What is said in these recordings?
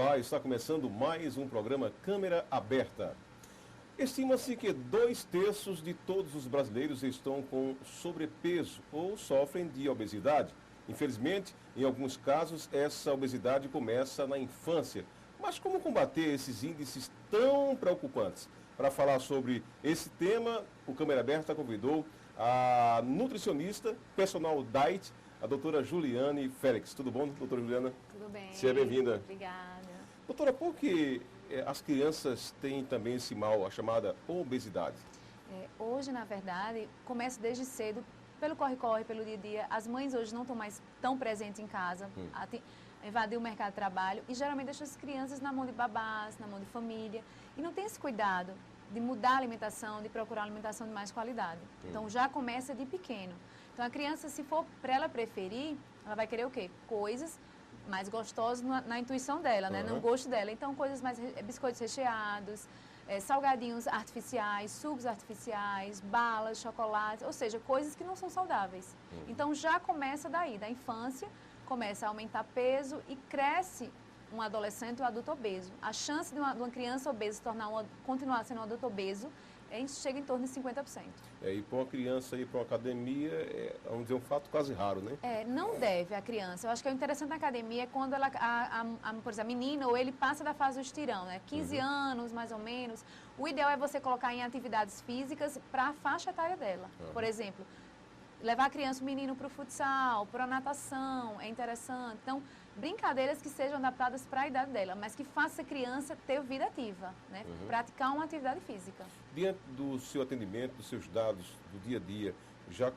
Olá, está começando mais um programa Câmera Aberta. Estima-se que 2/3 de todos os brasileiros estão com sobrepeso ou sofrem de obesidade. Infelizmente, em alguns casos, essa obesidade começa na infância. Mas como combater esses índices tão preocupantes? Para falar sobre esse tema, o Câmera Aberta convidou a nutricionista, personal diet, a doutora Juliane Félix. Tudo bom, doutora Juliana? Tudo bem. Seja bem-vinda. Obrigada. Doutora, por que as crianças têm também esse mal, a chamada obesidade? Hoje, na verdade, começa desde cedo, pelo corre-corre, pelo dia a dia. As mães hoje não estão mais tão presentes em casa, invadiu o mercado de trabalho e geralmente deixam as crianças na mão de babás, na mão de família. E não tem esse cuidado de mudar a alimentação, de procurar uma alimentação de mais qualidade. Então, já começa de pequeno. Então, a criança, se for para ela preferir, ela vai querer o quê? Coisas mais gostosas na intuição dela, né? No gosto dela. Então, coisas mais, biscoitos recheados, salgadinhos artificiais, sucos artificiais, balas, chocolates, ou seja, coisas que não são saudáveis. Então, já começa daí, da infância, começa a aumentar peso e cresce um adolescente ou adulto obeso. A chance de uma criança obesa continuar sendo um adulto obeso chega em torno de 50%. E para uma criança ir para uma academia, vamos dizer, um fato quase raro, né? Não deve a criança. Eu acho que o interessante na academia é quando ela, por exemplo, a menina ou ele passa da fase do estirão, né? 15 anos, mais ou menos. O ideal é você colocar em atividades físicas para a faixa etária dela. Por exemplo, levar a criança, o menino para o futsal, para a natação, é interessante. Então, brincadeiras que sejam adaptadas para a idade dela, mas que faça a criança ter vida ativa, né? Praticar uma atividade física. Diante do seu atendimento, dos seus dados do dia a dia, já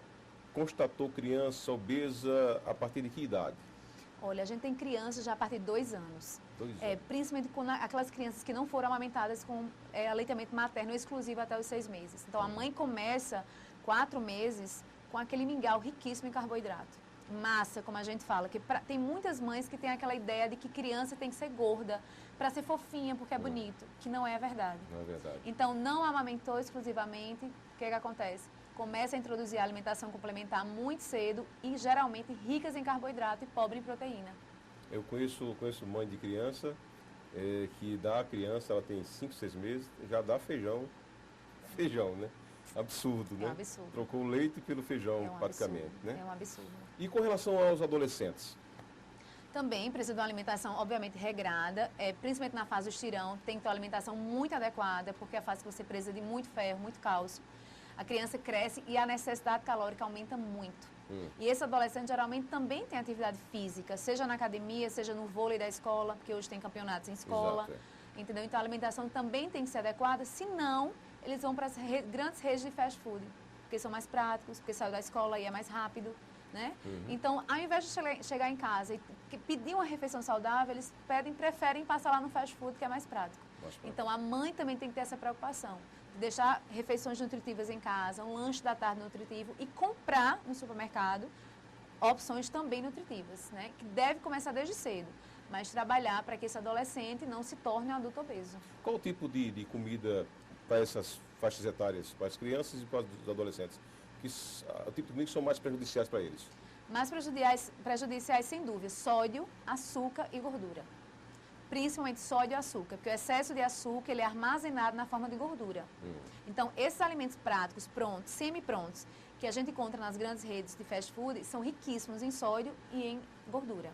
constatou criança obesa a partir de que idade? Olha, a gente tem crianças já a partir de 2 anos. 2 anos. Principalmente aquelas crianças que não foram amamentadas com aleitamento materno exclusivo até os 6 meses. Então, a mãe começa 4 meses com aquele mingau riquíssimo em carboidrato. Massa, como a gente fala, que tem muitas mães que têm aquela ideia de que criança tem que ser gorda para ser fofinha, porque é bonito, que não é a verdade. Não é verdade. Então, não amamentou exclusivamente, o que acontece? Começa a introduzir a alimentação complementar muito cedo e geralmente ricas em carboidrato e pobre em proteína. Eu conheço mãe de criança que dá a criança, ela tem 5, 6 meses, já dá feijão, né? Absurdo, né? É um absurdo. Trocou o leite pelo feijão, praticamente, absurdo, né? É um absurdo. E com relação aos adolescentes? Também precisa de uma alimentação, obviamente, regrada, principalmente na fase do estirão, tem que ter uma alimentação muito adequada, porque é a fase que você precisa de muito ferro, muito cálcio. A criança cresce e a necessidade calórica aumenta muito. E esse adolescente geralmente também tem atividade física, seja na academia, seja no vôlei da escola, porque hoje tem campeonatos em escola. Exato, Entendeu? Então a alimentação também tem que ser adequada, senão eles vão para as grandes redes de fast food, porque são mais práticos, porque saiu da escola e é mais rápido, né? Então, ao invés de chegar em casa e pedir uma refeição saudável, eles preferem passar lá no fast food, que é mais prático. Então, a mãe também tem que ter essa preocupação, de deixar refeições nutritivas em casa, um lanche da tarde nutritivo e comprar no supermercado opções também nutritivas, né? Que deve começar desde cedo, mas trabalhar para que esse adolescente não se torne um adulto obeso. Qual o tipo de comida para essas faixas etárias, para as crianças e para os adolescentes? O tipo de comida que são mais prejudiciais para eles? Mais prejudiciais, sem dúvida, sódio, açúcar e gordura. Principalmente sódio e açúcar, porque o excesso de açúcar ele é armazenado na forma de gordura. Então, esses alimentos práticos, prontos, semi-prontos, que a gente encontra nas grandes redes de fast food, são riquíssimos em sódio e em gordura.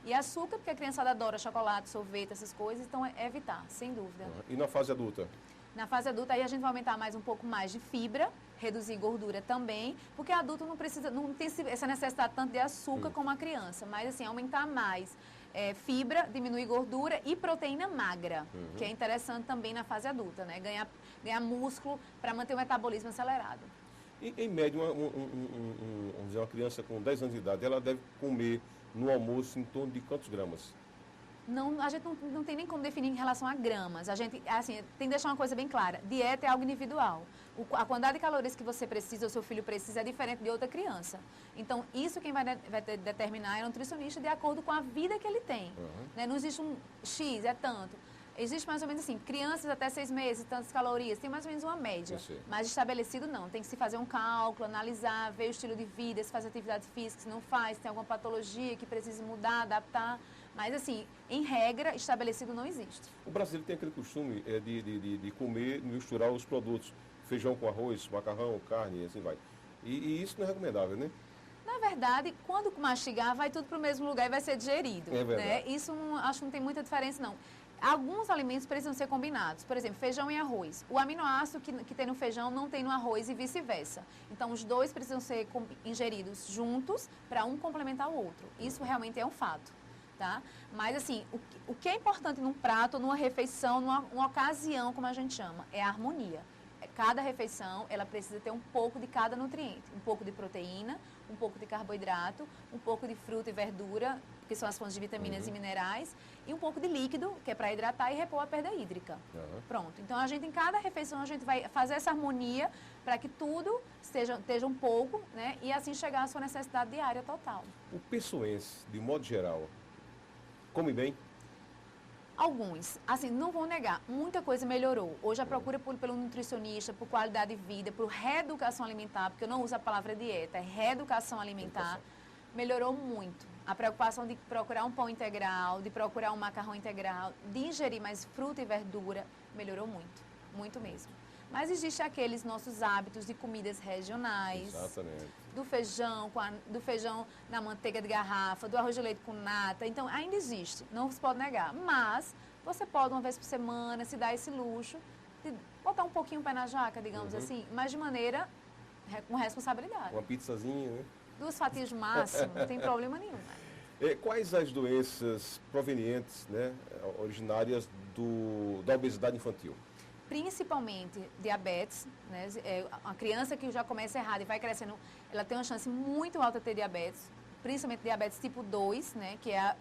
E açúcar, porque a criançada adora chocolate, sorvete, essas coisas, então é evitar, sem dúvida. E na fase adulta? Na fase adulta, aí a gente vai aumentar um pouco mais de fibra, reduzir gordura também, porque adulto não tem essa necessidade tanto de açúcar como a criança, mas assim, aumentar mais fibra, diminuir gordura e proteína magra, que é interessante também na fase adulta, né? Ganhar músculo para manter o metabolismo acelerado. Em média, vamos dizer, uma criança com 10 anos de idade, ela deve comer no almoço em torno de quantos gramas? Não, a gente não tem nem como definir em relação a gramas. A gente, assim, tem que deixar uma coisa bem clara. Dieta é algo individual. A quantidade de calorias que você precisa, ou seu filho precisa, é diferente de outra criança. Então, isso quem vai determinar é o nutricionista de acordo com a vida que ele tem. Né? Não existe um X, é tanto. Existe mais ou menos assim, crianças até 6 meses, tantas calorias, tem mais ou menos uma média. Mas estabelecido não, tem que se fazer um cálculo, analisar, ver o estilo de vida, se faz atividade física, se não faz, se tem alguma patologia que precisa mudar, adaptar. Mas assim, em regra, estabelecido não existe. O brasileiro tem aquele costume de comer, misturar os produtos, feijão com arroz, macarrão, carne e assim vai. E isso não é recomendável, né? Na verdade, quando mastigar, vai tudo para o mesmo lugar e vai ser digerido. É verdade. Né? Isso acho que não tem muita diferença, não. Alguns alimentos precisam ser combinados. Por exemplo, feijão e arroz. O aminoácido que tem no feijão não tem no arroz e vice-versa. Então, os dois precisam ser ingeridos juntos para um complementar o outro. Isso realmente é um fato. Tá? Mas, assim, o que é importante num prato, numa refeição, numa ocasião, como a gente chama, é a harmonia. Cada refeição, ela precisa ter um pouco de cada nutriente. Um pouco de proteína, um pouco de carboidrato, um pouco de fruta e verdura, que são as fontes de vitaminas e minerais, e um pouco de líquido, que é para hidratar e repor a perda hídrica. Pronto. Então, a gente, em cada refeição, a gente vai fazer essa harmonia para que tudo esteja um pouco, né? E assim chegar à sua necessidade diária total. O pessoense, de modo geral, come bem? Alguns, assim, não vou negar, muita coisa melhorou. Hoje a procura pelo nutricionista, por qualidade de vida, por reeducação alimentar, porque eu não uso a palavra dieta, é reeducação alimentar, melhorou muito. A preocupação de procurar um pão integral, de procurar um macarrão integral, de ingerir mais fruta e verdura, melhorou muito, muito mesmo. Mas existem aqueles nossos hábitos de comidas regionais. Exatamente. Do feijão na manteiga de garrafa, do arroz de leite com nata. Então, ainda existe, não se pode negar. Mas você pode, uma vez por semana, se dar esse luxo de botar um pouquinho o pé na jaca, digamos assim, mas de maneira com responsabilidade. Uma pizzazinha, né? 2 fatias no máximo, não tem problema nenhum. Né? Quais as doenças provenientes, né, originárias da obesidade infantil? Principalmente diabetes, né? A criança que já começa errado e vai crescendo, ela tem uma chance muito alta de ter diabetes, principalmente diabetes tipo 2, né? Que a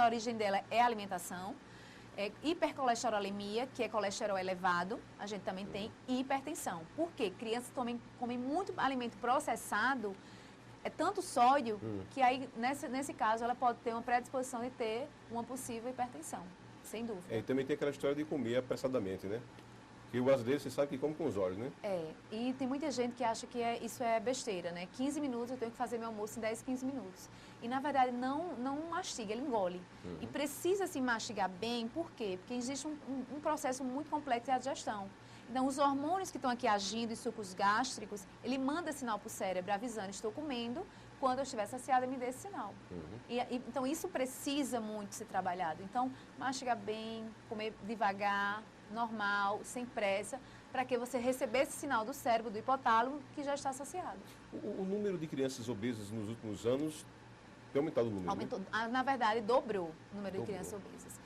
origem dela é a alimentação. Hipercolesterolemia, que é colesterol elevado, a gente também tem, e hipertensão. Por quê? Crianças comem muito alimento processado, é tanto sódio, que aí, nesse caso, ela pode ter uma predisposição de ter uma possível hipertensão. Sem dúvida. E também tem aquela história de comer apressadamente, né? Que o brasileiro, você sabe que come com os olhos, né? E tem muita gente que acha que isso é besteira, né? 15 minutos eu tenho que fazer meu almoço em 10, 15 minutos. E, na verdade, não mastiga, ele engole. E precisa se mastigar bem, por quê? Porque existe um processo muito complexo de digestão. Então, os hormônios que estão aqui agindo em sucos gástricos, ele manda sinal para o cérebro avisando, estou comendo, quando eu estiver saciada, me dê esse sinal. Então, isso precisa muito ser trabalhado. Então, mastigar bem, comer devagar, normal, sem pressa, para que você receba esse sinal do cérebro, do hipotálamo, que já está saciado. O número de crianças obesas nos últimos anos tem aumentado o número, aumentou, né? Na verdade, dobrou o número de crianças obesas.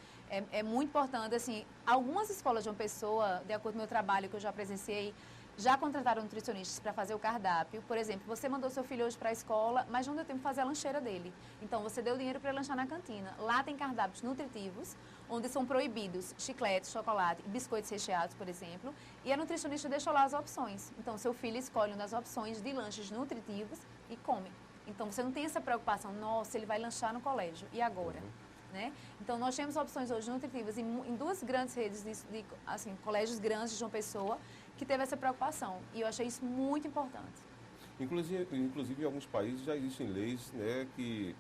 É muito importante, assim, algumas escolas de uma pessoa, de acordo com o meu trabalho que eu já presenciei, já contrataram nutricionistas para fazer o cardápio. Por exemplo, você mandou seu filho hoje para a escola, mas não deu tempo de fazer a lancheira dele. Então, você deu dinheiro para ele lanchar na cantina. Lá tem cardápios nutritivos, onde são proibidos chicletes, chocolate e biscoitos recheados, por exemplo. E a nutricionista deixou lá as opções. Então, seu filho escolhe uma das opções de lanches nutritivos e come. Então, você não tem essa preocupação, nossa, ele vai lanchar no colégio, e agora? Né? Então, nós temos opções hoje nutritivas em 2 grandes redes de colégios grandes de João Pessoa, que teve essa preocupação. E eu achei isso muito importante. Inclusive em alguns países já existem leis, né, que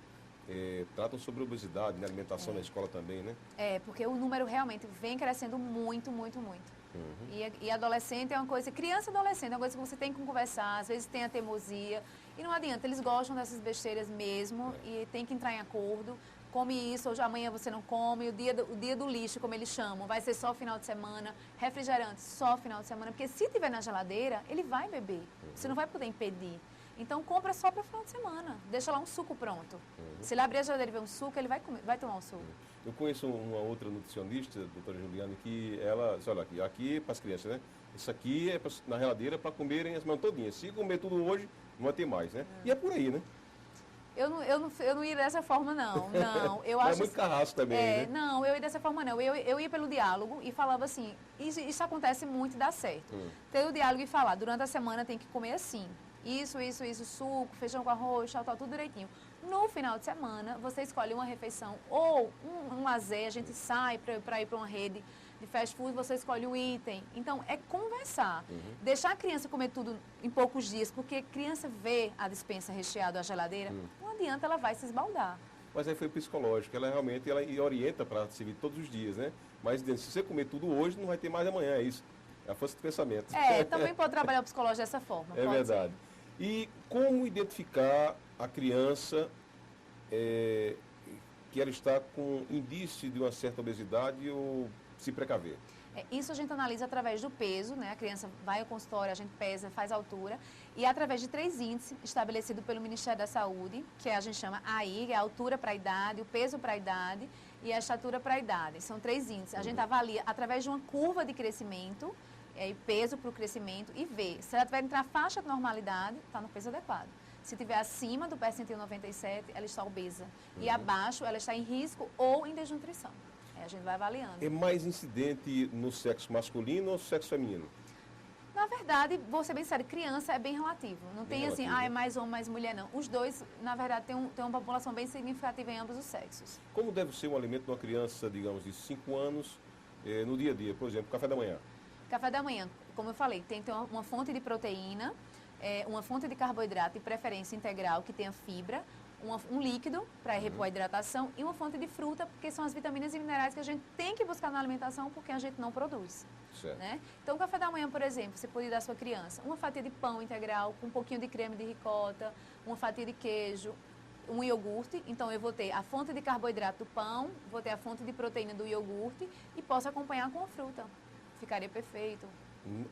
tratam sobre obesidade, né, alimentação na escola também, né? Porque o número realmente vem crescendo muito, muito, muito. E adolescente é uma coisa, criança e adolescente é uma coisa que você tem que conversar, às vezes tem a teimosia, e não adianta, eles gostam dessas besteiras mesmo, e tem que entrar em acordo. Come isso, hoje amanhã você não come, o dia do lixo, como eles chamam, vai ser só final de semana, refrigerante só final de semana, porque se tiver na geladeira, ele vai beber, você não vai poder impedir. Então, compra só para o final de semana, deixa lá um suco pronto. Se ele abrir a geladeira e ver um suco, ele vai tomar um suco. Eu conheço uma outra nutricionista, doutora Juliana, que ela, olha aqui para as crianças, né? Isso aqui é na geladeira para comerem a semana todinha. Se comer tudo hoje, não vai ter mais, né? E é por aí, né? Eu não ia dessa forma, não. Eu acho, é muito carrasco também, né? Não, eu ia dessa forma, não. Eu ia pelo diálogo e falava assim, isso acontece muito e dá certo. Ter o diálogo e falar, durante a semana tem que comer assim. Isso, suco, feijão com arroz, tal, tudo direitinho. No final de semana, você escolhe uma refeição ou um lazer, a gente sai para ir para uma rede de fast food, você escolhe um item. Então, é conversar. Deixar a criança comer tudo em poucos dias, porque a criança vê a despensa recheada, a geladeira, não adianta, ela vai se esbaldar. Mas aí foi psicológico, ela realmente orienta para servir todos os dias, né? Mas se você comer tudo hoje, não vai ter mais amanhã, é isso. É a força do pensamento. Também pode trabalhar o psicológico dessa forma. É verdade. Ser. E como identificar a criança que ela está com indício de uma certa obesidade ou se precaver? Isso a gente analisa através do peso, né? A criança vai ao consultório, a gente pesa, faz altura, e através de 3 índices estabelecidos pelo Ministério da Saúde, que a gente chama AI, que é a altura para a idade, o peso para a idade e a estatura para a idade. São 3 índices. A gente avalia através de uma curva de crescimento, peso para o crescimento, e vê. Se ela tiver entre a faixa de normalidade, está no peso adequado. Se estiver acima do percentil 97, ela está obesa. E abaixo, ela está em risco ou em desnutrição. A gente vai avaliando. É mais incidente no sexo masculino ou sexo feminino? Na verdade, vou ser bem sério, criança é bem relativo. Não tem assim, é mais homem, mais mulher, não. Os dois, na verdade, tem uma população bem significativa em ambos os sexos. Como deve ser um alimento de uma criança, digamos, de 5 anos, no dia a dia? Por exemplo, café da manhã. Café da manhã, como eu falei, tem que ter uma fonte de proteína, uma fonte de carboidrato, de preferência integral, que tenha fibra, um líquido para repor a hidratação e uma fonte de fruta, porque são as vitaminas e minerais que a gente tem que buscar na alimentação porque a gente não produz. Né? Então, o café da manhã, por exemplo, você pode dar à sua criança uma fatia de pão integral com um pouquinho de creme de ricota, uma fatia de queijo, um iogurte. Então, eu vou ter a fonte de carboidrato do pão, vou ter a fonte de proteína do iogurte e posso acompanhar com a fruta. Ficaria perfeito.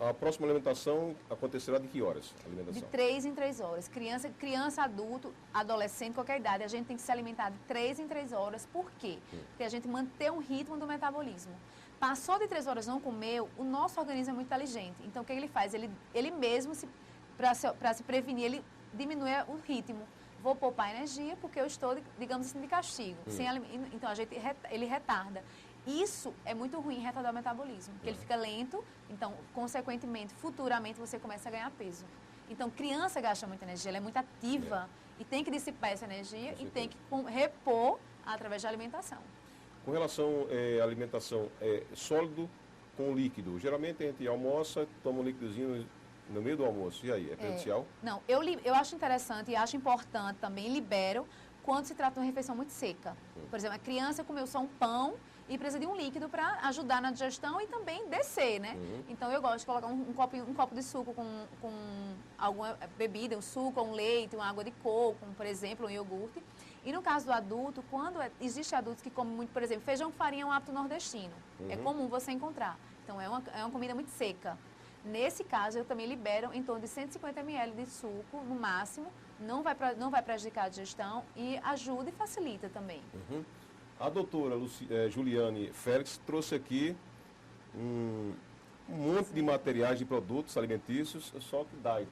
A próxima alimentação acontecerá de que horas? De 3 em 3 horas. Criança, adulto, adolescente, qualquer idade, a gente tem que se alimentar de 3 em 3 horas. Por quê? Porque a gente mantém um ritmo do metabolismo. Passou de 3 horas não comeu, o nosso organismo é muito inteligente. Então, o que ele faz? Ele mesmo, para se prevenir, ele diminui o ritmo. Vou poupar energia porque eu estou, digamos assim, de castigo. Então, ele retarda. Isso é muito ruim, retardar o metabolismo, porque ele fica lento, então, consequentemente, futuramente, você começa a ganhar peso. Então, criança gasta muita energia, ela é muito ativa e tem que dissipar essa energia e tem que repor através da alimentação. Com relação à alimentação, sólido com líquido, geralmente a gente almoça, toma um líquidozinho no meio do almoço, e aí, é prejudicial? Não, eu acho interessante e acho importante também, libero, quando se trata de uma refeição muito seca. Por exemplo, a criança comeu só um pão e precisa de um líquido para ajudar na digestão e também descer, né? Então, eu gosto de colocar um copo de suco com alguma bebida, um suco, um leite, uma água de coco, por exemplo, um iogurte. E no caso do adulto, quando existe adultos que comem muito, por exemplo, feijão com farinha é um hábito nordestino. É comum você encontrar. Então, é uma comida muito seca. Nesse caso, eu também libero em torno de 150 ml de suco, no máximo. Não vai prejudicar a digestão e ajuda e facilita também. A doutora Juliane Félix trouxe aqui um monte de materiais de produtos alimentícios, só que diet.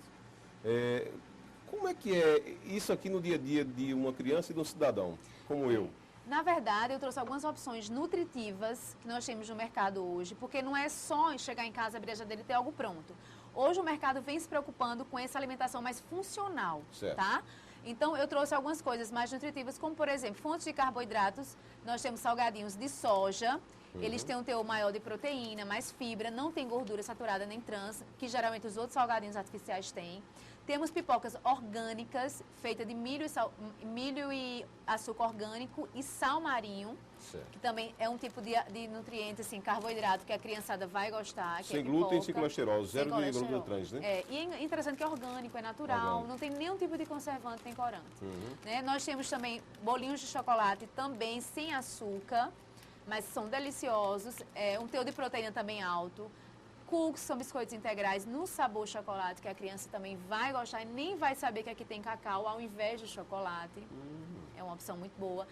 Como é que é isso aqui no dia a dia de uma criança e de um cidadão, como eu? Na verdade, eu trouxe algumas opções nutritivas que nós temos no mercado hoje, porque não é só chegar em casa, abrir a geladeira e ter algo pronto. Hoje o mercado vem se preocupando com essa alimentação mais funcional, tá? Então, eu trouxe algumas coisas mais nutritivas, como, por exemplo, fontes de carboidratos. Nós temos salgadinhos de soja. Eles têm um teor maior de proteína, mais fibra, não tem gordura saturada nem trans, que geralmente os outros salgadinhos artificiais têm. Temos pipocas orgânicas, feitas de milho e açúcar orgânico e sal marinho, que também é um tipo de nutriente, assim, carboidrato, que a criançada vai gostar. Sem glúten e sem colesterol, zero de gordura trans, né? E é interessante que é orgânico, é natural, não tem nenhum tipo de conservante nem corante. Né? Nós temos também bolinhos de chocolate, também sem açúcar, mas são deliciosos, um teor de proteína também alto. Cookies são biscoitos integrais no sabor chocolate, que a criança também vai gostar e nem vai saber que aqui tem cacau ao invés de chocolate. É uma opção muito boa.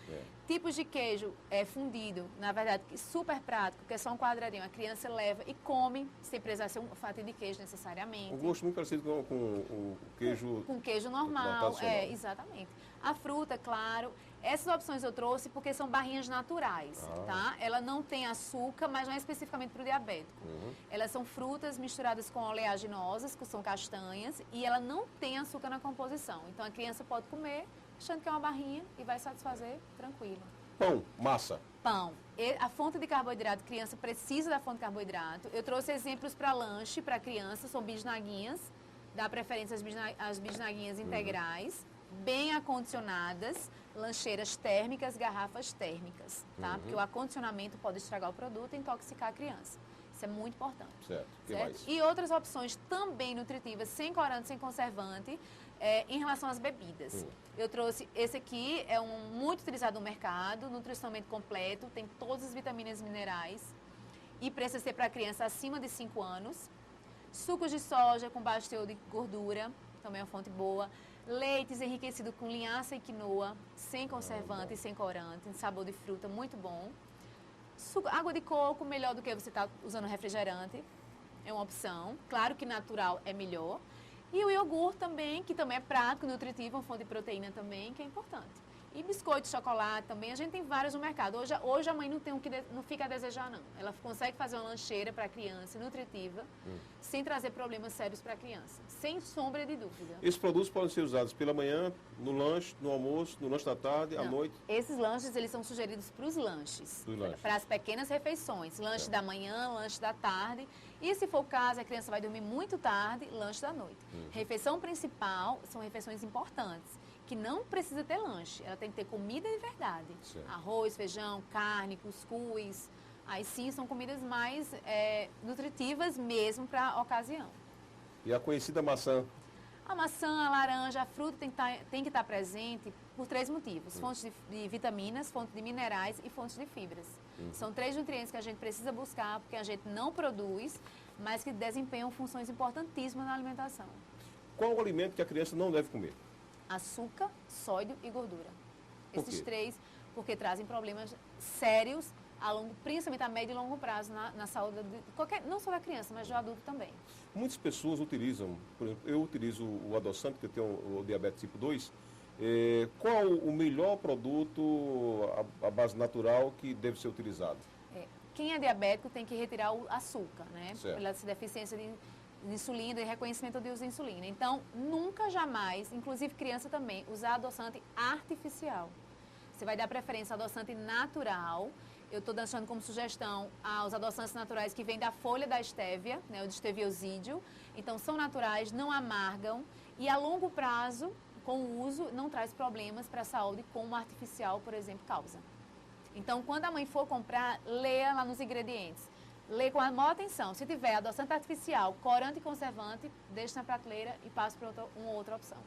Tipos de queijo fundido, na verdade, super prático, porque é só um quadradinho. A criança leva e come, sem precisar ser uma fatia de queijo necessariamente. Um gosto muito parecido com o queijo... Com queijo normal, exatamente. A fruta, claro. Essas opções eu trouxe porque são barrinhas naturais, tá? Ela não tem açúcar, mas não é especificamente para o diabético. Elas são frutas misturadas com oleaginosas, que são castanhas, e ela não tem açúcar na composição. Então, a criança pode comer achando que é uma barrinha e vai satisfazer tranquilo. Pão, massa. Pão. A fonte de carboidrato, criança precisa da fonte de carboidrato. Eu trouxe exemplos para lanche, para criança, são bisnaguinhas. Dá preferência às bisnaguinhas integrais, bem acondicionadas, lancheiras térmicas, garrafas térmicas, tá? Porque o acondicionamento pode estragar o produto e intoxicar a criança. Isso é muito importante. Certo. O que Certo? mais? E outras opções também nutritivas, sem corante, sem conservante, em relação às bebidas. Eu trouxe, esse aqui é muito utilizado no mercado, nutricionamento completo, tem todas as vitaminas e minerais e precisa ser para criança acima de 5 anos. Sucos de soja com baixo teor de gordura, também é uma fonte boa. Leites enriquecidos com linhaça e quinoa, sem conservante e sem corante, sabor de fruta muito bom. Água de coco, melhor do que você estar usando refrigerante, é uma opção. Claro que natural é melhor. E o iogurte também, que também é prático, nutritivo, uma fonte de proteína também, que é importante. E biscoito de chocolate também, a gente tem vários no mercado. Hoje a mãe não fica a desejar, não. Ela consegue fazer uma lancheira para a criança, nutritiva, sem trazer problemas sérios para a criança. Sem sombra de dúvida. Esses produtos podem ser usados pela manhã, no lanche, no almoço, no lanche da tarde, à noite? Esses lanches, eles são sugeridos para os lanches. Para as pequenas refeições. Lanche da manhã, lanche da tarde. E se for o caso, a criança vai dormir muito tarde, lanche da noite. Refeição principal são refeições importantes, que não precisa ter lanche, ela tem que ter comida de verdade. Certo. Arroz, feijão, carne, cuscuz. Aí sim são comidas mais nutritivas mesmo para a ocasião. E a conhecida maçã? A maçã, a laranja, a fruta tem que estar presente por 3 motivos. Fontes de vitaminas, fontes de minerais e fontes de fibras. São 3 nutrientes que a gente precisa buscar, porque a gente não produz, mas que desempenham funções importantíssimas na alimentação. Qual o alimento que a criança não deve comer? Açúcar, sódio e gordura. Esses 3, porque trazem problemas sérios, principalmente a médio e longo prazo, na saúde, não só da criança, mas do adulto também. Muitas pessoas utilizam, por exemplo, eu utilizo o adoçante, que eu tenho o diabetes tipo 2. Qual o melhor produto à base natural que deve ser utilizado? Quem é diabético tem que retirar o açúcar, né? Certo. Pela deficiência de insulina e reconhecimento do uso de insulina. Então, nunca, jamais, inclusive criança também, usar adoçante artificial. Você vai dar preferência ao adoçante natural. Eu estou deixando como sugestão aos adoçantes naturais que vêm da folha da estévia, né, o de esteviosídeo. Então, são naturais, não amargam e a longo prazo, com o uso, não traz problemas para a saúde, como o artificial, por exemplo, causa. Então, quando a mãe for comprar, leia lá nos ingredientes. Lê com a maior atenção. Se tiver adoçante artificial, corante e conservante, deixe na prateleira e passe para uma outra opção.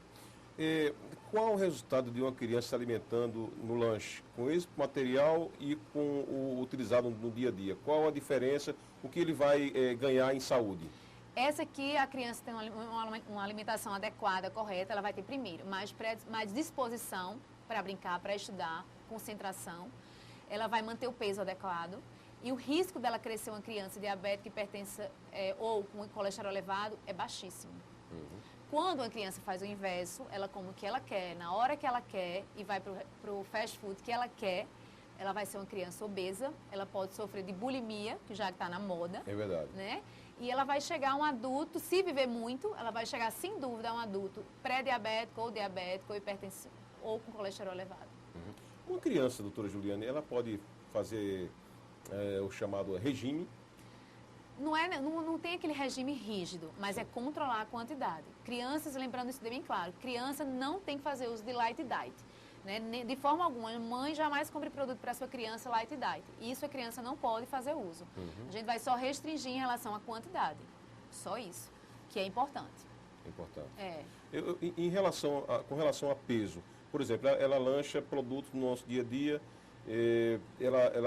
Qual o resultado de uma criança se alimentando no lanche com esse material e com o utilizado no dia a dia? Qual a diferença? O que ele vai ganhar em saúde? Essa aqui, a criança tem uma alimentação adequada, correta, ela vai ter primeiro mais disposição para brincar, para estudar, concentração. Ela vai manter o peso adequado. E o risco dela crescer uma criança diabética, hipertensa ou com colesterol elevado é baixíssimo. Quando uma criança faz o inverso, ela come o que ela quer, na hora que ela quer e vai para o fast food que ela quer, ela vai ser uma criança obesa, ela pode sofrer de bulimia, que já está na moda. É verdade. Né? E ela vai chegar a um adulto, se viver muito, ela vai chegar sem dúvida a um adulto pré-diabético ou hipertensivo ou com colesterol elevado. Uma criança, doutora Juliane, ela pode fazer o chamado regime? Não tem aquele regime rígido, mas é controlar a quantidade. Crianças, lembrando isso bem claro, criança não tem que fazer uso de light diet. Né? De forma alguma, a mãe jamais compre produto para sua criança light diet. Isso a criança não pode fazer uso. A gente vai só restringir em relação à quantidade. Só isso, que é importante. Importante. É. Com relação a peso, por exemplo, ela lancha produtos no nosso dia a dia,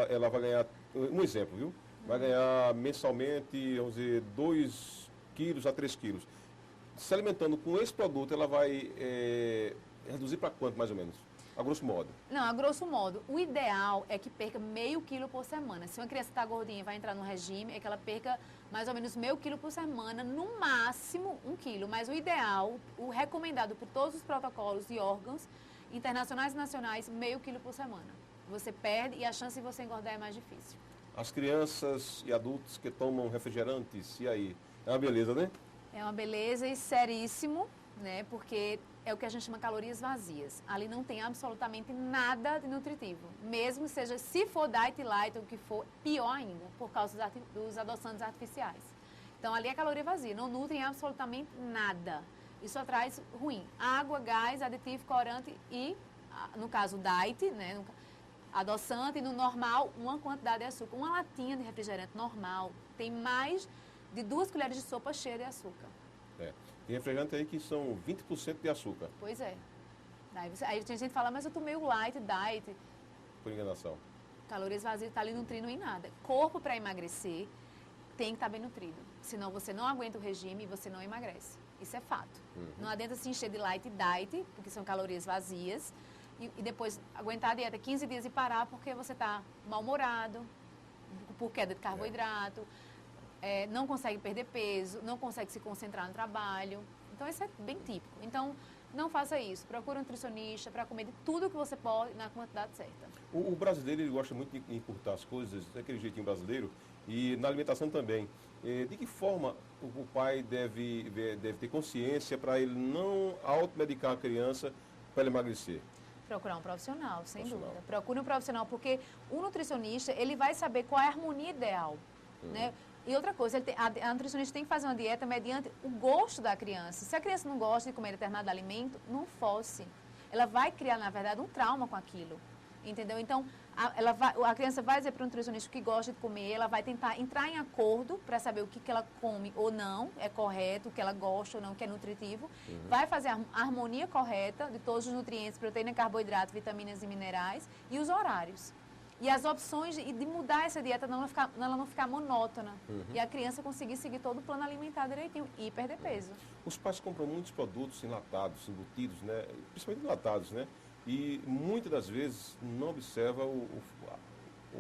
ela vai ganhar, um exemplo, viu? Vai ganhar mensalmente, vamos dizer, 2 quilos a 3 quilos. Se alimentando com esse produto, ela vai reduzir para quanto, mais ou menos? A grosso modo. Não, a grosso modo, o ideal é que perca meio quilo por semana. Se uma criança está gordinha e vai entrar no regime, é que ela perca mais ou menos meio quilo por semana, no máximo 1 quilo. Mas o ideal, o recomendado por todos os protocolos e órgãos internacionais e nacionais, meio quilo por semana. Você perde e a chance de você engordar é mais difícil. As crianças e adultos que tomam refrigerantes, e aí? É uma beleza, né? É uma beleza e seríssimo, né? Porque é o que a gente chama calorias vazias. Ali não tem absolutamente nada de nutritivo. Mesmo seja, se for diet light ou o que for, pior ainda, por causa dos adoçantes artificiais. Então, ali é caloria vazia, não nutrem absolutamente nada. Isso só traz ruim. Água, gás, aditivo, corante e, no caso, diet, né, adoçante, e no normal, uma quantidade de açúcar. Uma latinha de refrigerante normal tem mais de 2 colheres de sopa cheia de açúcar. Tem refrigerante aí que são 20% de açúcar. Pois é. Aí tem gente que fala, mas eu tomei o light, diet. Por enganação. Calorias vazias, está ali nutrindo em nada. Corpo para emagrecer tem que estar bem nutrido. Senão você não aguenta o regime e você não emagrece. Isso é fato. Não adianta se encher de light e diet, porque são calorias vazias, e depois aguentar a dieta 15 dias e parar porque você está mal-humorado, por queda de carboidrato, não consegue perder peso, não consegue se concentrar no trabalho. Então, isso é bem típico. Então, não faça isso. Procure um nutricionista para comer de tudo que você pode na quantidade certa. O brasileiro, ele gosta muito de encurtar as coisas, daquele jeitinho brasileiro, e na alimentação também. De que forma o pai deve ter consciência para ele não automedicar a criança para ele emagrecer? Procurar um profissional, sem dúvida. Procure um profissional, porque o nutricionista, ele vai saber qual é a harmonia ideal, né? E outra coisa, a nutricionista tem que fazer uma dieta mediante o gosto da criança. Se a criança não gosta de comer determinado alimento, não force. Ela vai criar, na verdade, um trauma com aquilo. Entendeu? Então, a criança vai dizer para o nutricionista o que gosta de comer, ela vai tentar entrar em acordo para saber o que ela come ou não, é correto, o que ela gosta ou não, o que é nutritivo. Vai fazer a harmonia correta de todos os nutrientes, proteína, carboidrato, vitaminas e minerais e os horários. E as opções de mudar essa dieta, ela não ficar monótona. E a criança conseguir seguir todo o plano alimentar direitinho e perder peso. Os pais compram muitos produtos enlatados, embutidos, né? Principalmente enlatados, né? E muitas das vezes não observa o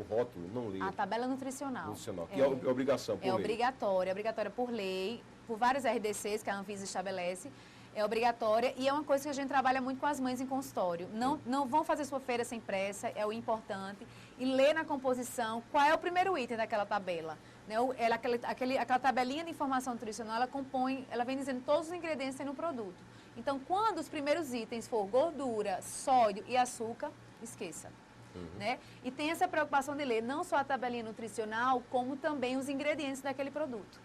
rótulo, não lê. A tabela nutricional. Que é obrigação por lei. É obrigatória por lei, por vários RDCs que a Anvisa estabelece. É obrigatória e é uma coisa que a gente trabalha muito com as mães em consultório. Não vão fazer sua feira sem pressa, é o importante. E ler na composição qual é o primeiro item daquela tabela. Né? Aquela tabelinha de informação nutricional, ela vem dizendo todos os ingredientes que tem no produto. Então, quando os primeiros itens for gordura, sódio e açúcar, esqueça. Né? E tem essa preocupação de ler não só a tabelinha nutricional, como também os ingredientes daquele produto.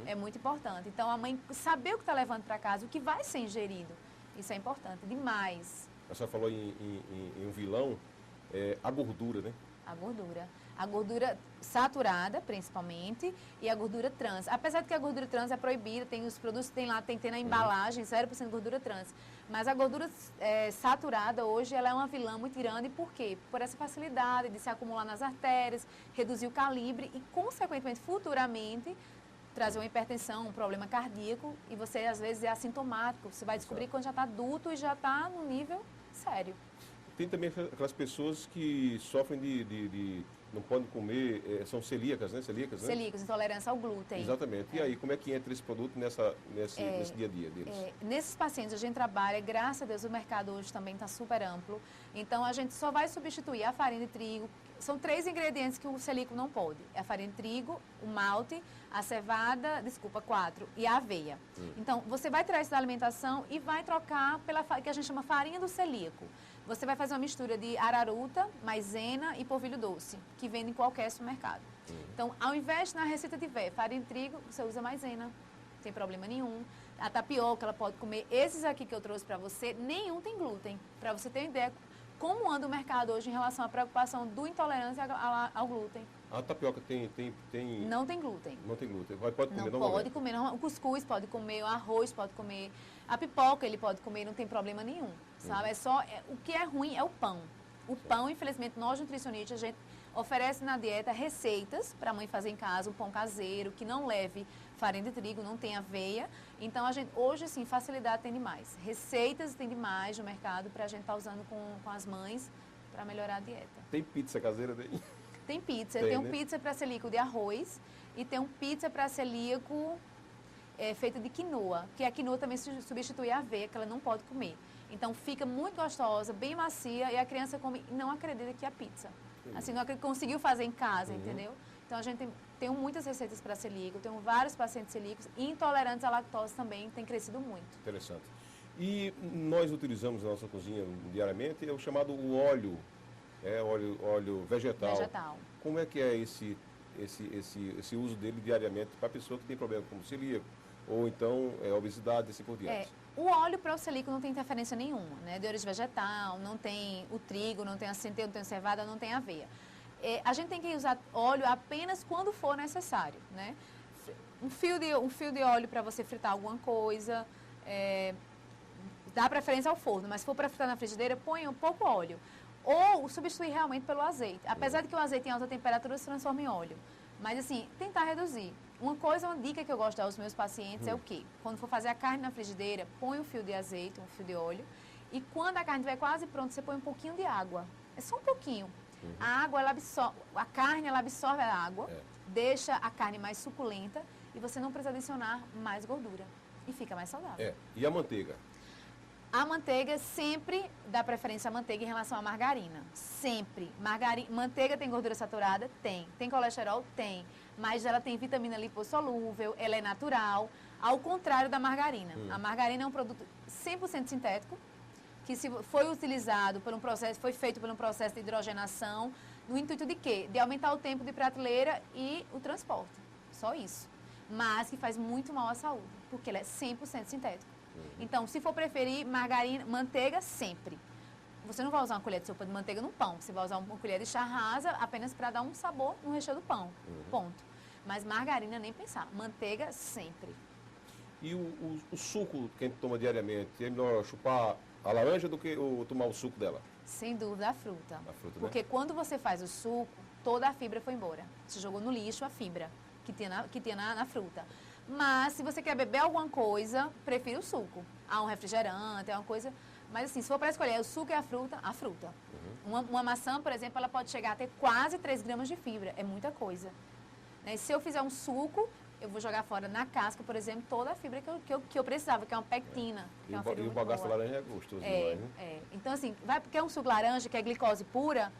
É muito importante. Então, a mãe saber o que está levando para casa, o que vai ser ingerido. Isso é importante demais. A senhora falou em um vilão, a gordura, né? A gordura. A gordura saturada, principalmente, e a gordura trans. Apesar de que a gordura trans é proibida, tem os produtos que tem que ter na embalagem, 0% gordura trans. Mas a gordura saturada, hoje, ela é uma vilã muito grande. Por quê? Por essa facilidade de se acumular nas artérias, reduzir o calibre e, consequentemente, futuramente, trazer uma hipertensão, um problema cardíaco, e você, às vezes, é assintomático. Você vai descobrir quando já está adulto e já está no nível sério. Tem também aquelas pessoas que sofrem não podem comer, são celíacas, né? Celíacas, né? Celíacas, intolerância ao glúten. Exatamente. E aí, como é que entra esse produto nesse dia a dia deles? Nesses pacientes a gente trabalha, graças a Deus o mercado hoje também está super amplo. Então a gente só vai substituir a farinha de trigo. São 3 ingredientes que o celíaco não pode. É a farinha de trigo, o malte, a cevada, 4, e a aveia. Então você vai tirar isso da alimentação e vai trocar pela que a gente chama farinha do celíaco. Você vai fazer uma mistura de araruta, maisena e polvilho doce, que vende em qualquer supermercado. Então, ao invés de na receita tiver farinha de trigo, você usa maisena, não tem problema nenhum. A tapioca, ela pode comer. Esses aqui que eu trouxe para você, nenhum tem glúten. Para você ter uma ideia como anda o mercado hoje em relação à preocupação do intolerância ao glúten. A tapioca tem... Não tem glúten. Não tem glúten. Pode comer normalmente. Não pode comer. O cuscuz pode comer, o arroz pode comer. A pipoca ele pode comer, não tem problema nenhum. Sabe? O que é ruim é o pão. O pão, infelizmente, nós nutricionistas, a gente oferece na dieta receitas para a mãe fazer em casa, um pão caseiro, que não leve farinha de trigo, não tem aveia. Então, a gente, hoje, sim, facilidade tem demais. Receitas tem demais no mercado para a gente estar usando com as mães para melhorar a dieta. Tem pizza caseira daí? Tem pizza. Tem um pizza para celíaco de arroz e tem um pizza para celíaco feita de quinoa, que a quinoa também substitui a aveia, que ela não pode comer. Então, fica muito gostosa, bem macia, e a criança come e não acredita que é pizza. Assim, não acredita que conseguiu fazer em casa, entendeu? Então, a gente tem muitas receitas para celíaco, tenho vários pacientes celíacos e intolerantes à lactose também, tem crescido muito. Interessante. E nós utilizamos na nossa cozinha diariamente o chamado óleo, óleo vegetal. Vegetal. Como é que é esse uso dele diariamente para a pessoa que tem problema como celíaco, ou então obesidade e assim por diante? O óleo para o celíaco não tem interferência nenhuma, né? De origem vegetal, não tem o trigo, não tem a centeio, não tem a cevada, não tem a aveia. A gente tem que usar óleo apenas quando for necessário, né? Um fio de óleo para você fritar alguma coisa, dá preferência ao forno, mas se for para fritar na frigideira, põe um pouco óleo. Ou substituir realmente pelo azeite. Apesar de que o azeite em alta temperatura se transforma em óleo. Mas assim, tentar reduzir. Uma dica que eu gosto de dar aos meus pacientes é o quê? Quando for fazer a carne na frigideira, põe um fio de azeite, um fio de óleo. E quando a carne estiver quase pronta, você põe um pouquinho de água. É só um pouquinho. A água, a carne, ela absorve a água, deixa a carne mais suculenta e você não precisa adicionar mais gordura. E fica mais saudável. E a manteiga? A manteiga sempre dá preferência à manteiga em relação à margarina. Sempre. Manteiga tem gordura saturada? Tem. Tem colesterol? Tem. Mas ela tem vitamina lipossolúvel, ela é natural, ao contrário da margarina. A margarina é um produto 100% sintético, que foi utilizado foi feito por um processo de hidrogenação, no intuito de quê? De aumentar o tempo de prateleira e o transporte. Só isso. Mas que faz muito mal à saúde, porque ela é 100% sintética. Então, se for preferir manteiga, sempre. Você não vai usar uma colher de sopa de manteiga no pão. Você vai usar uma colher de chá rasa apenas para dar um sabor no recheio do pão. Ponto. Mas margarina, nem pensar. Manteiga, sempre. E o suco que a gente toma diariamente, é melhor chupar a laranja do que tomar o suco dela? Sem dúvida, a fruta. Porque né? quando você faz o suco, toda a fibra foi embora. Você jogou no lixo a fibra que tinha na fruta. Mas, se você quer beber alguma coisa, prefira o suco. Um refrigerante, uma coisa... Mas, assim, se for para escolher o suco e a fruta, a fruta. Uma maçã, por exemplo, ela pode chegar a ter quase 3 gramas de fibra. É muita coisa. Né? Se eu fizer um suco, eu vou jogar fora na casca, por exemplo, toda a fibra que eu precisava, que é uma pectina. Que é uma fibra e o bagaço da laranja é gostoso demais, né? Então, assim, quer um suco laranja, que é glicose pura,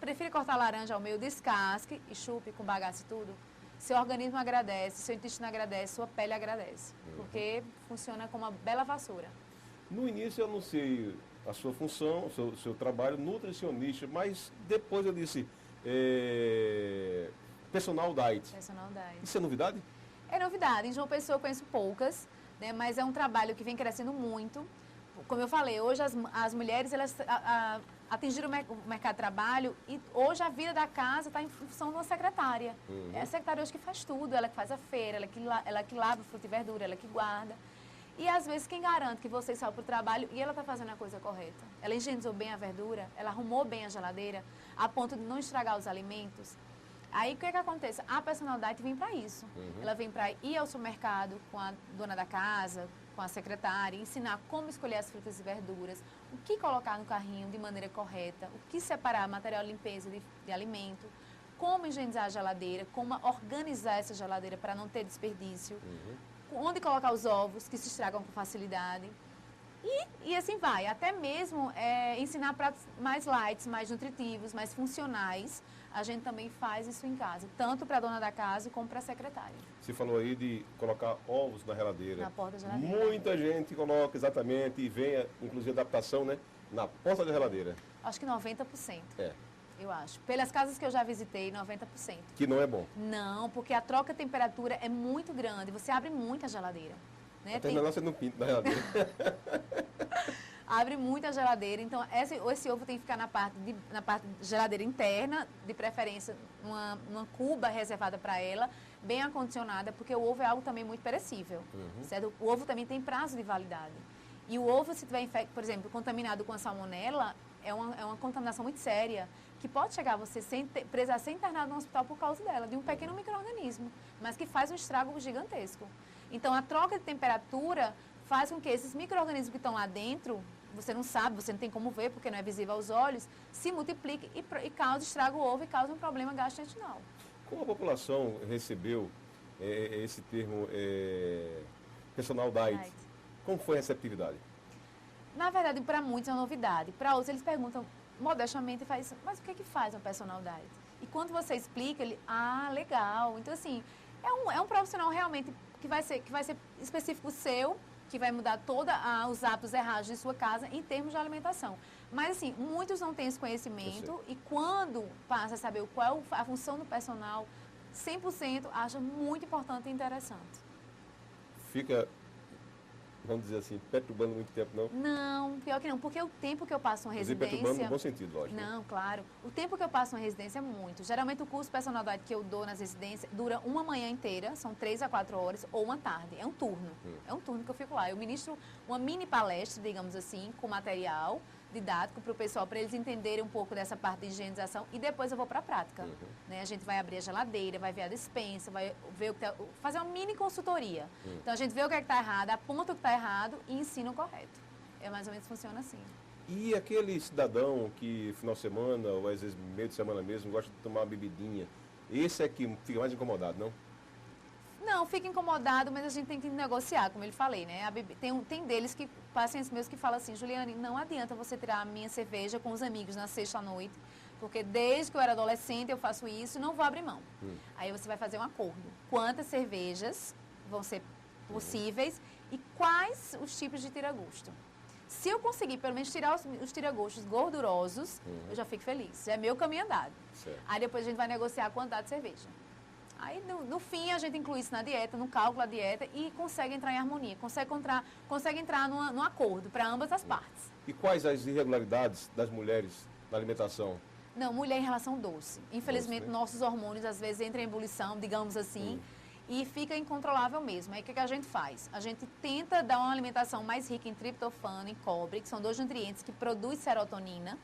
prefira cortar a laranja ao meio, descasque e chupe com bagaço e tudo. Seu organismo agradece, seu intestino agradece, sua pele agradece. Porque funciona como uma bela vassoura. No início eu não sei a sua função, o seu trabalho, nutricionista, mas depois eu disse personal diet. Personal diet. Isso é novidade? É novidade. Em João Pessoa eu conheço poucas, né, mas é um trabalho que vem crescendo muito. Como eu falei, hoje as mulheres elas atingiram o mercado de trabalho e hoje a vida da casa está em função de uma secretária. É a secretária hoje que faz tudo, ela que faz a feira, ela que lava fruta e verdura, ela que guarda. E às vezes quem garante que você saiu para o trabalho e ela está fazendo a coisa correta? Ela higienizou bem a verdura, ela arrumou bem a geladeira, a ponto de não estragar os alimentos. Aí o que acontece? A personal diet vem para isso. Ela vem para ir ao supermercado com a dona da casa, com a secretária, ensinar como escolher as frutas e verduras, o que colocar no carrinho de maneira correta, o que separar material de limpeza de alimento, como higienizar a geladeira, como organizar essa geladeira para não ter desperdício, onde colocar os ovos que se estragam com facilidade. E assim vai, até mesmo ensinar pratos mais light, mais nutritivos, mais funcionais. A gente também faz isso em casa, tanto para a dona da casa como para a secretária. Você falou aí de colocar ovos na geladeira. Na porta da geladeira. Muita gente coloca exatamente e vem, inclusive, adaptação, né? Na porta da geladeira. Acho que 90%. Eu acho. Pelas casas que eu já visitei, 90%. Que não é bom. Não, porque a troca de temperatura é muito grande. Você abre muito a geladeira. Né? Até melhor você não pinta na geladeira. Abre muito a geladeira, então esse ovo tem que ficar na parte geladeira interna, de preferência uma cuba reservada para ela, bem acondicionada, porque o ovo é algo também muito perecível, certo? O ovo também tem prazo de validade. E o ovo, se tiver, por exemplo, contaminado com a salmonela, é uma contaminação muito séria, que pode chegar a você precisar ser internado no hospital por causa dela, de um pequeno micro-organismo, mas que faz um estrago gigantesco. Então, a troca de temperatura faz com que esses micro-organismos que estão lá dentro, você não sabe, você não tem como ver, porque não é visível aos olhos, se multipliquem e cause estrago o ovo e cause um problema gastrointestinal. Como a população recebeu esse termo personal diet? Como foi a receptividade? Na verdade, para muitos é uma novidade. Para outros, eles perguntam modestamente, mas o que faz um personal diet? E quando você explica, ele, legal. Então, assim, é um profissional realmente que vai ser específico seu, que vai mudar todos os hábitos errados de sua casa em termos de alimentação. Mas, assim, muitos não têm esse conhecimento e quando passa a saber qual é a função do personal, 100% acha muito importante e interessante. Fica, vamos dizer assim, perturbando muito tempo, não? Não, pior que não, porque o tempo que eu passo uma residência... perturbando no bom sentido, lógico. Não, claro. O tempo que eu passo uma residência é muito. Geralmente o curso de personalidade que eu dou nas residências dura uma manhã inteira, são 3 a 4 horas, ou uma tarde. É um turno. É um turno que eu fico lá. Eu ministro uma mini palestra, digamos assim, com material didático para o pessoal, para eles entenderem um pouco dessa parte de higienização e depois eu vou para a prática. Né? A gente vai abrir a geladeira, vai ver a despensa, vai ver o que tá, fazer uma mini consultoria. Então a gente vê o que é está errado, aponta o que está errado e ensina o correto. É mais ou menos funciona assim. E aquele cidadão que final de semana, ou às vezes meio de semana mesmo, gosta de tomar uma bebidinha, esse é que fica mais incomodado, não? Não, fica incomodado, mas a gente tem que negociar, como eu falei, né? Tem deles que, pacientes meus que falam assim, Juliane, não adianta você tirar a minha cerveja com os amigos na sexta-noite, porque desde que eu era adolescente eu faço isso e não vou abrir mão. Aí você vai fazer um acordo. Quantas cervejas vão ser possíveis e quais os tipos de tira-gosto? Se eu conseguir, pelo menos, tirar os tira-gostos gordurosos, eu já fico feliz. Já é meu caminho andado. Certo. Aí depois a gente vai negociar a quantidade de cerveja. Aí, no fim, a gente inclui isso na dieta, no cálculo da dieta e consegue entrar em harmonia, consegue entrar num acordo para ambas as partes. E quais as irregularidades das mulheres na alimentação? Não, mulher em relação ao doce. Infelizmente, Doce, né? nossos hormônios, às vezes, entram em ebulição, digamos assim, e fica incontrolável mesmo. Aí, o que a gente faz? A gente tenta dar uma alimentação mais rica em triptofano e cobre, que são dois nutrientes que produzem serotonina,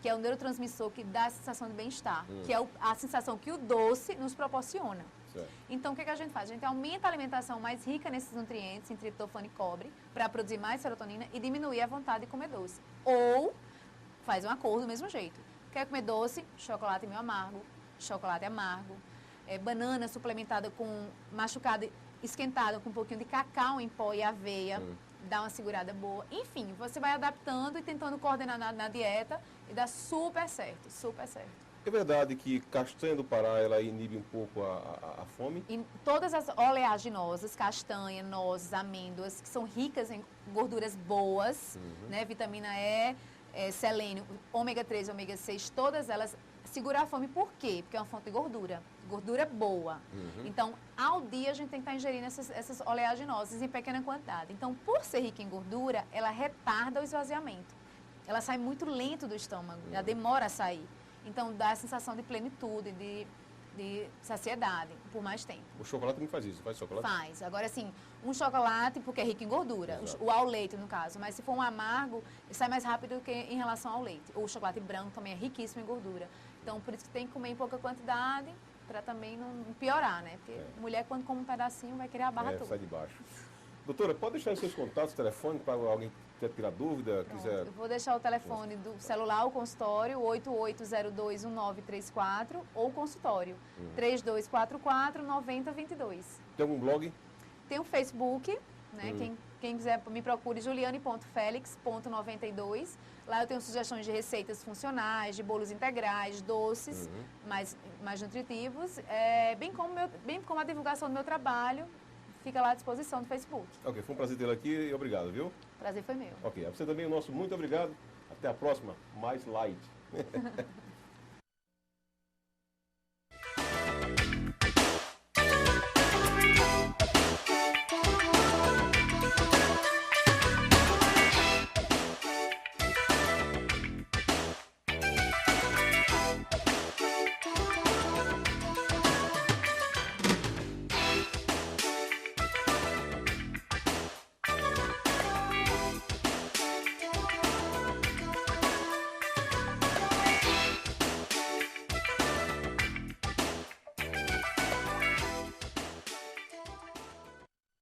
que é o neurotransmissor que dá a sensação de bem-estar, que é a sensação que o doce nos proporciona. Certo. Então, o que a gente faz? A gente aumenta a alimentação mais rica nesses nutrientes, em triptofano e cobre, para produzir mais serotonina e diminuir a vontade de comer doce. Ou faz um acordo do mesmo jeito. Quer comer doce? Chocolate meio amargo, chocolate amargo, banana suplementada com machucada, esquentada com um pouquinho de cacau em pó e aveia, dá uma segurada boa. Enfim, você vai adaptando e tentando coordenar na dieta e dá super certo, super certo. É verdade que castanha do Pará, ela inibe um pouco a fome? E todas as oleaginosas, castanha, nozes, amêndoas, que são ricas em gorduras boas, né? Vitamina E, selênio, ômega 3 e ômega 6, todas elas segurar a fome. Por quê? Porque é uma fonte de gordura boa. Então, ao dia a gente tem que estar ingerindo essas oleaginosas em pequena quantidade. Então, por ser rica em gordura, ela retarda o esvaziamento. Ela sai muito lento do estômago, ela demora a sair. Então, dá a sensação de plenitude, de saciedade por mais tempo. O chocolate não faz isso, faz chocolate? Faz. Agora, assim, um chocolate, porque é rico em gordura, o ao leite, no caso. Mas se for um amargo, ele sai mais rápido que em relação ao leite. O chocolate branco também é riquíssimo em gordura. Então, por isso que tem que comer em pouca quantidade, para também não piorar, né? Porque mulher, quando come um pedacinho, vai querer a barra toda. Sai de baixo. Doutora, pode deixar os seus contatos, telefone, para alguém que quer tirar dúvida, quiser... Eu vou deixar o telefone do celular, o consultório, 88021934, ou o consultório, 3244-9022. Tem algum blog? Tem o Facebook, né? Quem quiser me procure, juliane.felix.92. Lá eu tenho sugestões de receitas funcionais, de bolos integrais, doces, mais nutritivos, bem como a divulgação do meu trabalho. Fica lá à disposição do Facebook. Ok, foi um prazer tê-la aqui e obrigado, viu? Prazer foi meu. Ok, a você também, o nosso muito obrigado. Até a próxima, mais light.